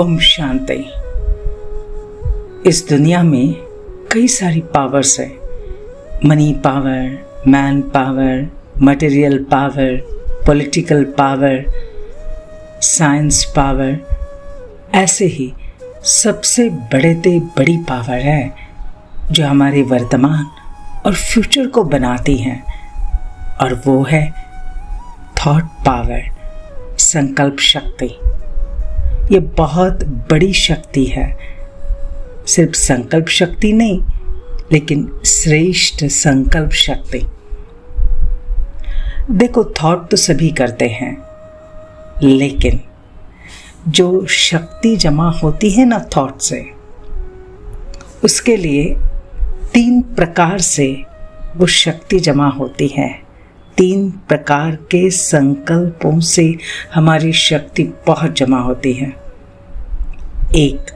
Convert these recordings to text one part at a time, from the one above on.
ओम शांति। इस दुनिया में कई सारी पावर्स है। Money power, man power, material power, political power, science power. ऐसे ही सबसे बड़ी पावर है जो हमारे वर्तमान और फ्यूचर को बनाती हैं, और वो है थॉट पावर, संकल्प शक्ति। ये बहुत बड़ी शक्ति है। सिर्फ संकल्प शक्ति नहीं, लेकिन श्रेष्ठ संकल्प शक्ति। देखो, थॉट तो सभी करते हैं, लेकिन जो शक्ति जमा होती है ना थॉट से, उसके लिए 3 प्रकार से वो शक्ति जमा होती है। 3 प्रकार के संकल्पों से हमारी शक्ति बहुत जमा होती है। 1,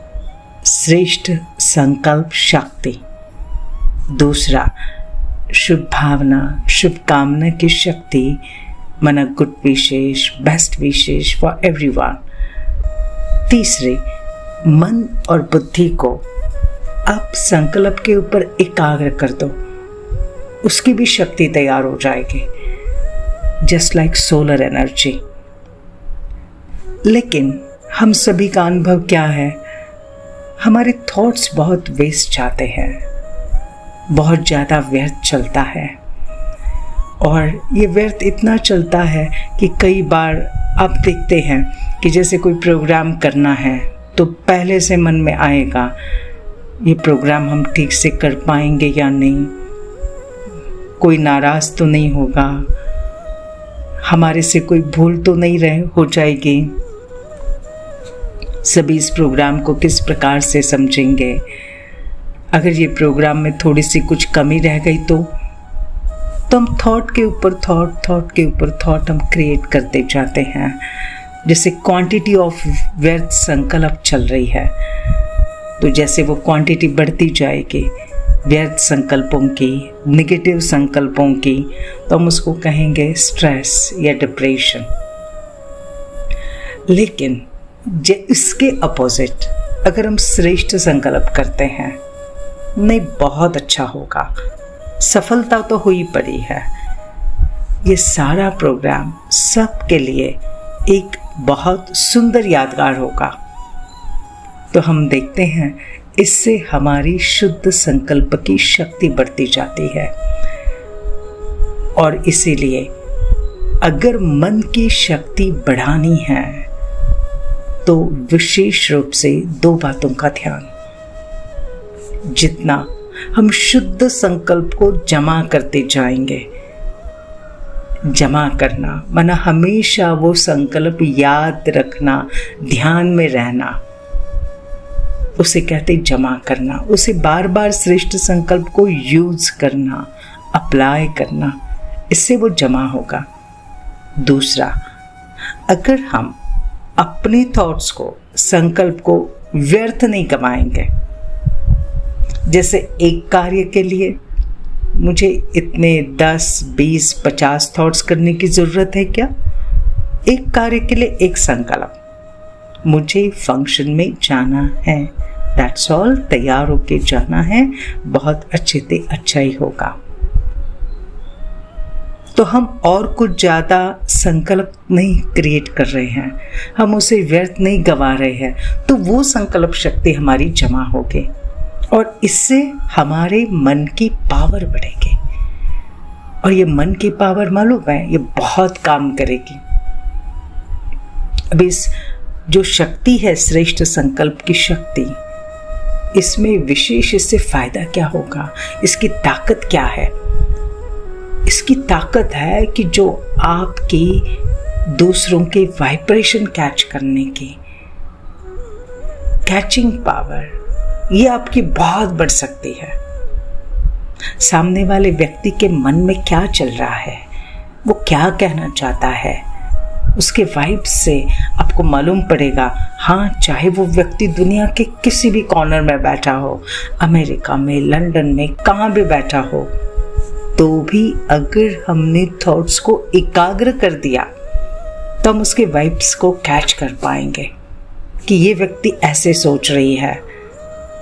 श्रेष्ठ संकल्प शक्ति। दूसरा, शुभ भावना, शुभकामना की शक्ति, मन good wishes, best wishes for everyone. तीसरे, मन और बुद्धि को आप संकल्प के ऊपर एकाग्र कर दो, उसकी भी शक्ति तैयार हो जाएगी, जस्ट लाइक सोलर एनर्जी। लेकिन हम सभी का अनुभव क्या है? हमारे थॉट्स बहुत वेस्ट जाते हैं, बहुत ज़्यादा व्यर्थ चलता है। और ये व्यर्थ इतना चलता है कि कई बार आप देखते हैं कि जैसे कोई प्रोग्राम करना है तो पहले से मन में आएगा ये प्रोग्राम हम ठीक से कर पाएंगे या नहीं, कोई नाराज़ तो नहीं होगा, हमारे से कोई भूल तो नहीं हो जाएगी, सभी इस प्रोग्राम को किस प्रकार से समझेंगे, अगर ये प्रोग्राम में थोड़ी सी कुछ कमी रह गई तो हम थॉट के ऊपर थॉट हम क्रिएट करते जाते हैं। जैसे क्वांटिटी ऑफ व्यर्थ संकल्प चल रही है, तो जैसे वो क्वांटिटी बढ़ती जाएगी व्यर्थ संकल्पों की, नेगेटिव संकल्पों की, तो हम उसको कहेंगे स्ट्रेस या डिप्रेशन। लेकिन इसके अपोजिट अगर हम श्रेष्ठ संकल्प करते हैं, नहीं बहुत अच्छा होगा, सफलता तो हुई पड़ी है। ये सारा प्रोग्राम सबके लिए एक बहुत सुंदर यादगार होगा। तो हम देखते हैं इससे हमारी शुद्ध संकल्प की शक्ति बढ़ती जाती है। और इसीलिए अगर मन की शक्ति बढ़ानी है तो विशेष रूप से 2 बातों का ध्यान। जितना हम शुद्ध संकल्प को जमा करते जाएंगे, जमा करना माना हमेशा वो संकल्प याद रखना, ध्यान में रहना, उसे कहते जमा करना, उसे बार बार श्रेष्ठ संकल्प को यूज करना, अप्लाई करना, इससे वो जमा होगा। दूसरा, अगर हम अपने थॉट्स को, संकल्प को व्यर्थ नहीं गवाएंगे, जैसे एक कार्य के लिए मुझे इतने 10, 20, 50 थॉट्स करने की ज़रूरत है क्या? एक कार्य के लिए एक संकल्प, मुझे फंक्शन में जाना है, दैट्स ऑल, तैयार होके जाना है, बहुत अच्छे से अच्छा ही होगा। तो हम और कुछ ज़्यादा संकल्प नहीं क्रिएट कर रहे हैं, हम उसे व्यर्थ नहीं गवा रहे हैं, तो वो संकल्प शक्ति हमारी जमा होगी और इससे हमारे मन की पावर बढ़ेगी। और ये मन की पावर मालूम है, ये बहुत काम करेगी। अब इस जो शक्ति है श्रेष्ठ संकल्प की शक्ति, इसमें विशेष इससे फायदा क्या होगा? इसकी ताकत क्या है? इसकी ताकत है कि जो आपकी दूसरों के वाइब्रेशन कैच करने की कैचिंग पावर, ये आपकी बहुत बढ़ सकती है। सामने वाले व्यक्ति के मन में क्या चल रहा है, वो क्या कहना चाहता है, उसके वाइब्स से आपको मालूम पड़ेगा। हाँ, चाहे वो व्यक्ति दुनिया के किसी भी कॉर्नर में बैठा हो, अमेरिका में, लंदन में, कहाँ भी बैठा हो, तो भी अगर हमने थॉट्स को एकाग्र कर दिया तो हम उसके वाइब्स को कैच कर पाएंगे। कि ये व्यक्ति ऐसे सोच रही है,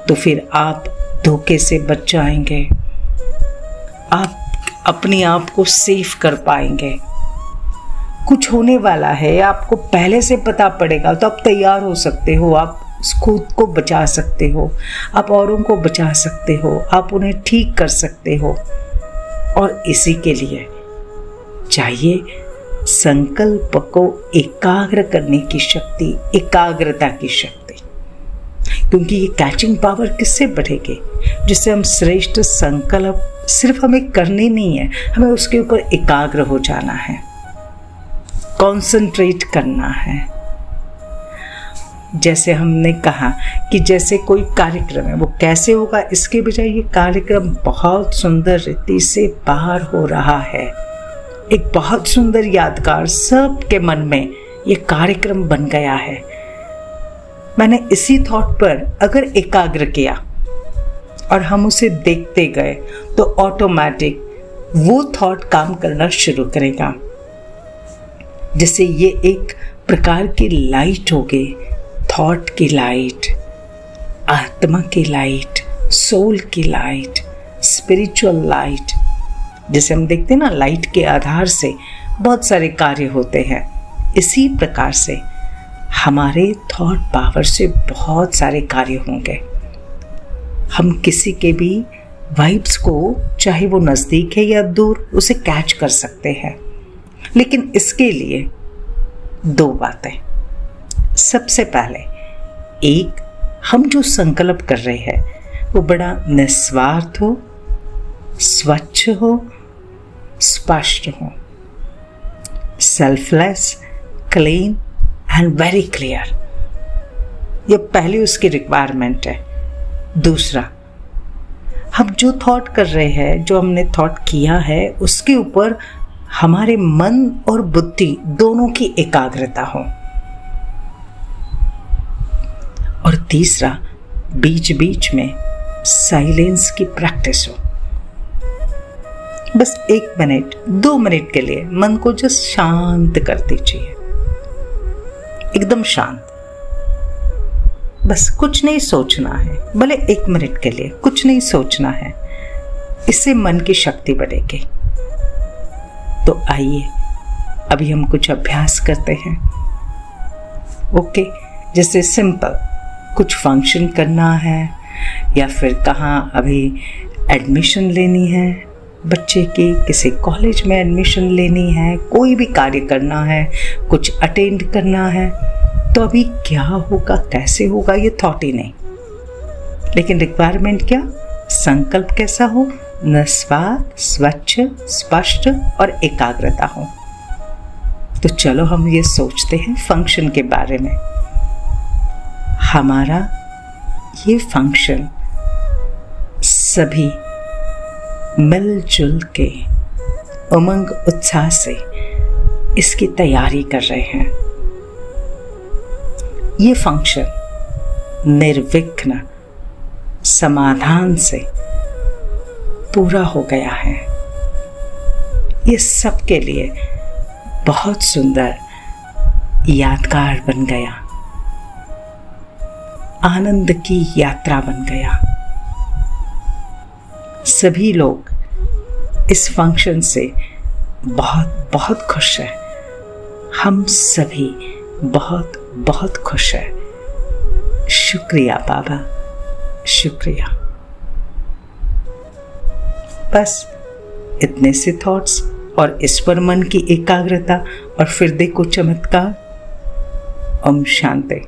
तो फिर आप धोखे से बच जाएंगे, आप अपने आप को सेफ कर पाएंगे। कुछ होने वाला है, आपको पहले से पता पड़ेगा, तो आप तैयार हो सकते हो, आप खुद को बचा सकते हो, आप औरों को बचा सकते हो, आप उन्हें ठीक कर सकते हो। और इसी के लिए चाहिए संकल्प को एकाग्र करने की शक्ति, एकाग्रता की शक्ति। क्योंकि ये कैचिंग पावर किससे बढ़ेगी? जिससे हम श्रेष्ठ संकल्प सिर्फ हमें करने नहीं है, हमें उसके ऊपर एकाग्र हो जाना है, कॉन्सेंट्रेट करना है। जैसे हमने कहा कि जैसे कोई कार्यक्रम है, वो कैसे होगा इसके बजाय ये कार्यक्रम बहुत सुंदर रीति से बाहर हो रहा है, एक बहुत सुंदर यादगार सबके मन में ये कार्यक्रम बन गया है। मैंने इसी थॉट पर अगर एकाग्र किया और हम उसे देखते गए तो ऑटोमेटिक वो थॉट काम करना शुरू करेगा, जैसे ये एक प्रकार की लाइट होगी, थॉट की लाइट, आत्मा की लाइट, सोल की लाइट, स्पिरिचुअल लाइट। जैसे हम देखते हैं ना, लाइट के आधार से बहुत सारे कार्य होते हैं, इसी प्रकार से हमारे थॉट पावर से बहुत सारे कार्य होंगे। हम किसी के भी वाइब्स को, चाहे वो नज़दीक है या दूर, उसे कैच कर सकते हैं। लेकिन इसके लिए दो बातें। सबसे पहले, एक, हम जो संकल्प कर रहे हैं वो बड़ा निस्वार्थ हो, स्वच्छ हो, स्पष्ट हो, selfless, clean and very clear. ये पहली उसकी रिक्वायरमेंट है। दूसरा, हम जो थॉट कर रहे हैं, जो हमने थॉट किया है, उसके ऊपर हमारे मन और बुद्धि दोनों की एकाग्रता हो। और तीसरा, बीच बीच में साइलेंस की प्रैक्टिस हो। बस 1 मिनट 2 मिनट के लिए मन को जस्ट शांत कर दीजिए, एकदम शांत। बस कुछ नहीं सोचना है, भले 1 मिनट के लिए कुछ नहीं सोचना है, इससे मन की शक्ति बढ़ेगी। तो आइए अभी हम कुछ अभ्यास करते हैं। ओके, जैसे सिंपल कुछ फंक्शन करना है, या फिर कहाँ अभी एडमिशन लेनी है बच्चे की, किसी कॉलेज में एडमिशन लेनी है, कोई भी कार्य करना है, कुछ अटेंड करना है, तो अभी क्या होगा, कैसे होगा, ये थॉट ही नहीं। लेकिन रिक्वायरमेंट क्या? संकल्प कैसा हो? निस्वार्थ, स्वच्छ, स्पष्ट और एकाग्रता हो। तो चलो हम ये सोचते हैं फंक्शन के बारे में। हमारा ये फंक्शन सभी मिलजुल के उमंग उत्साह से इसकी तैयारी कर रहे हैं। ये फंक्शन निर्विघ्न समाधान से पूरा हो गया है। ये सबके लिए बहुत सुंदर यादगार बन गया, आनंद की यात्रा बन गया। सभी लोग इस फंक्शन से बहुत बहुत खुश हैं। हम सभी बहुत बहुत खुश हैं। शुक्रिया बाबा, शुक्रिया। बस इतने से थॉट्स और इस पर मन की एकाग्रता, और फिर देखो चमत्कार। ओम शांति।